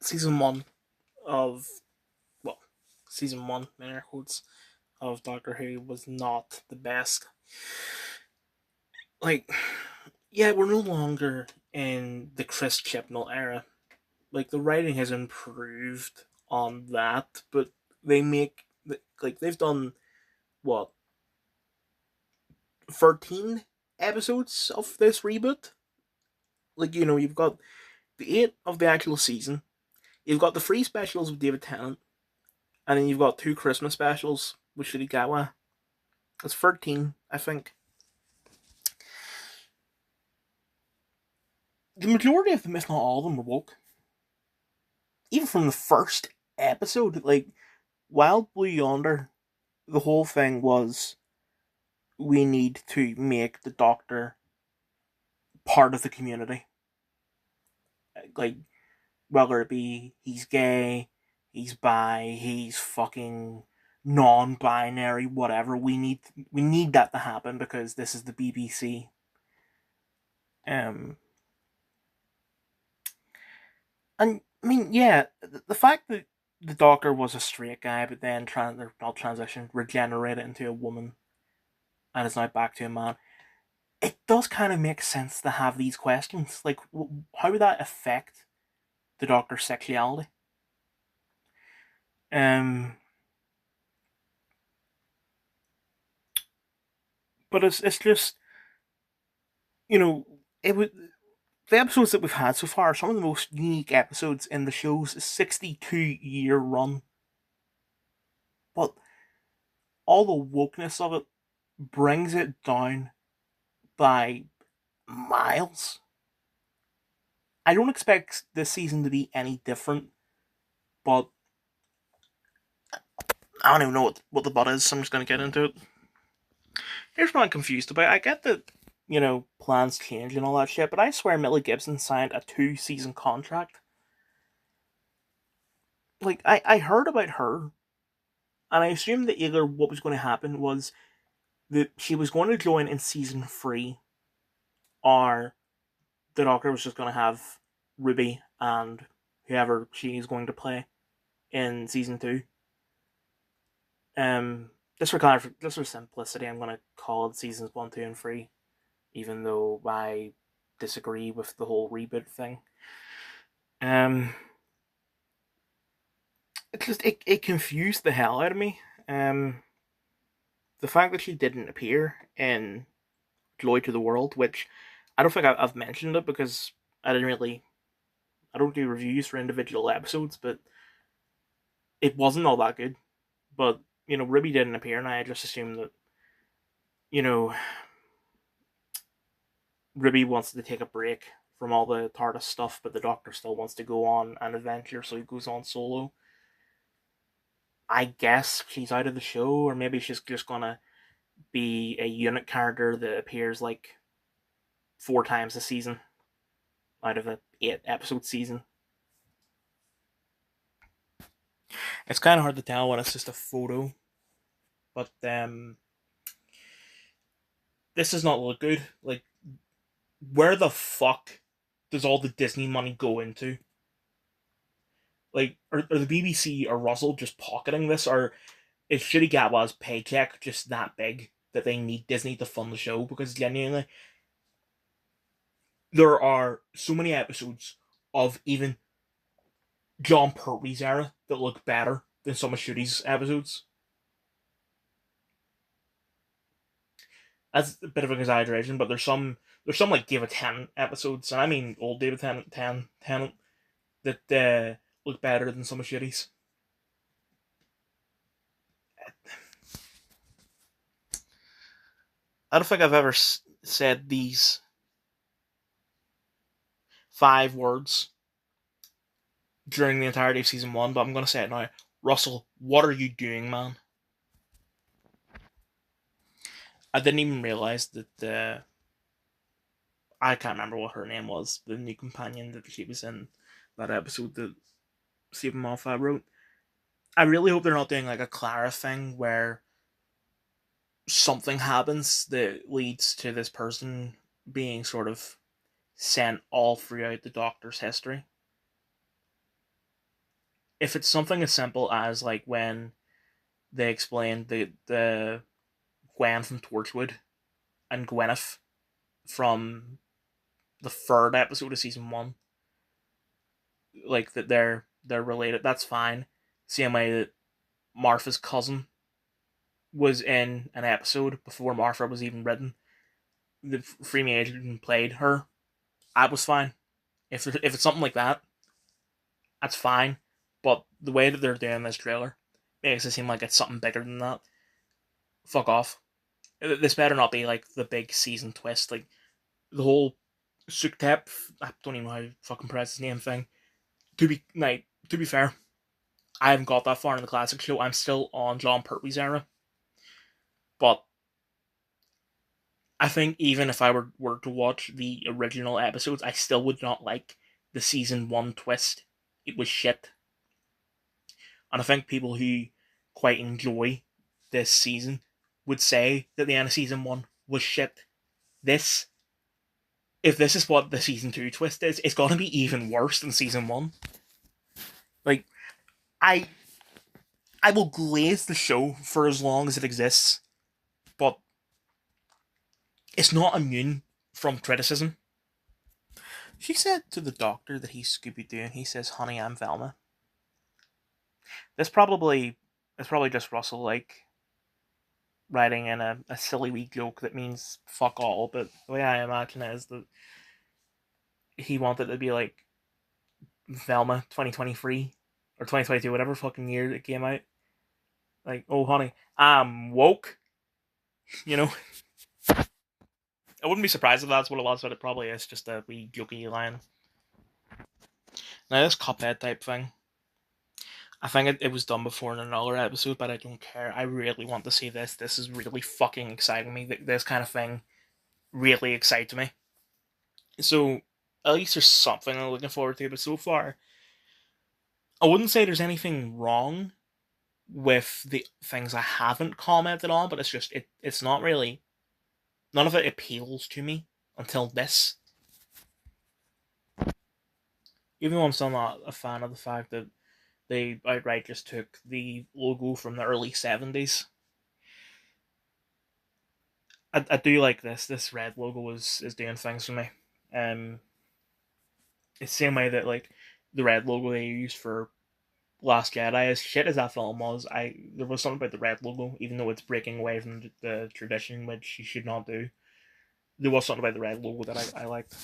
season one of well, season one in air quotes of Doctor Who was not the best. Like, yeah, we're no longer in the Chris Chibnall era. Like, the writing has improved on that, but they make they've done what 13 episodes of this reboot. Like, you've got the eight of the actual season. You've got the three specials with David Tennant, and then you've got two Christmas specials with Shirikawa. That's 13, I think. The majority of them, if not all of them, were woke. Even from the first episode, like Wild Blue Yonder, the whole thing was we need to make the Doctor part of the community. Like, whether it be he's gay, he's bi, he's fucking non-binary, whatever. We need that to happen because this is the BBC. Um, and I mean, yeah, the fact that the Doctor was a straight guy, but then not transition, regenerated into a woman, and is now back to a man. It does kind of make sense to have these questions. Like, how would that affect the Doctor's sexuality? Um, but it's just it would the episodes that we've had so far are some of the most unique episodes in the show's 62-year run. But all the wokeness of it brings it down by miles. I don't expect this season to be any different, but I don't even know what the but is, so I'm just going to get into it. Here's what I'm confused about. I get that, plans change and all that shit, but I swear Millie Gibson signed a 2-season contract. Like, I heard about her, and I assumed that either what was going to happen was that she was going to join in season 3, or the Doctor was just going to have Ruby and whoever she is going to play in season 2. Just for simplicity, I'm going to call it seasons 1, 2, and 3, even though I disagree with the whole reboot thing. Um, it confused the hell out of me. The fact that she didn't appear in Joy to the World, which I don't think I've mentioned it because I didn't really. I don't do reviews for individual episodes, but it wasn't all that good. But Ruby didn't appear, and I just assumed that you know Ruby wants to take a break from all the TARDIS stuff, but the Doctor still wants to go on an adventure, so he goes on solo. I guess she's out of the show, or maybe she's just gonna be a unit character that appears like 4 times a season out of a 8-episode season. It's kind of hard to tell when it's just a photo, but this does not look good. Like, where the fuck does all the Disney money go into? Like, are the BBC or Russell just pocketing this, or is Shirikawa's paycheck just that big that they need Disney to fund the show? Because genuinely, there are so many episodes of even John Pertwee's era that look better than some of Shooty's episodes. That's a bit of an exaggeration, but there's some like David Tennant episodes, and I mean old David Tennant that look better than some of Shooty's. I don't think I've ever said these 5 words during the entirety of season 1, but I'm going to say it now. Russell, what are you doing, man? I didn't even realize that I can't remember what her name was, the new companion that she was in that episode that Stephen Moffat wrote. I really hope they're not doing like a Clara thing where something happens that leads to this person being sort of sent all throughout the Doctor's history. if it's something as simple as like when they explained the Gwen from Torchwood and Gwyneth from the third episode of season one, like that they're related, that's fine. Same way that Martha's cousin was in an episode before Martha was even written. The Freemie agent played her. That was fine. If it's something like that, that's fine. But the way that they're doing this trailer makes it seem like it's something bigger than that. Fuck off. This better not be like the big season twist. Like the whole Suktep, I don't even know how to fucking pronounce his name thing. To be fair, I haven't got that far in the classic show. I'm still on John Pertwee's era. But I think even if I were to watch the original episodes, I still would not like the season one twist. It was shit. And I think people who quite enjoy this season would say that the end of season one was shit. This, if this is what the season two twist is, it's gonna be even worse than season one. Like, I I will glaze the show for as long as it exists, but it's not immune from criticism. She said to the doctor that he's Scooby Doo, and he says, "Honey, I'm Velma." This probably it's probably just Russell like writing in a silly wee joke that means fuck all, but the way I imagine it is that he wanted to be like Velma 2023 or 2022, whatever fucking year it came out. Like, oh honey, I'm woke. You know, I wouldn't be surprised if that's what it was, but it probably is just a wee jokey line. Now this Cuphead type thing, I think it was done before in another episode, but I don't care. I really want to see this. This is really fucking exciting me. This kind of thing really excites me. So at least there's something I'm looking forward to. But so far, I wouldn't say there's anything wrong with the things I haven't commented on, but it's just it's not really, none of it appeals to me until this. Even though I'm still not a fan of the fact that they outright just took the logo from the early 70s. I do like this. This red logo is doing things for me. Um, it's the same way that like the red logo they used for Last Jedi, as shit as that film was, there was something about the red logo, even though it's breaking away from the tradition, which you should not do. There was something about the red logo that I liked.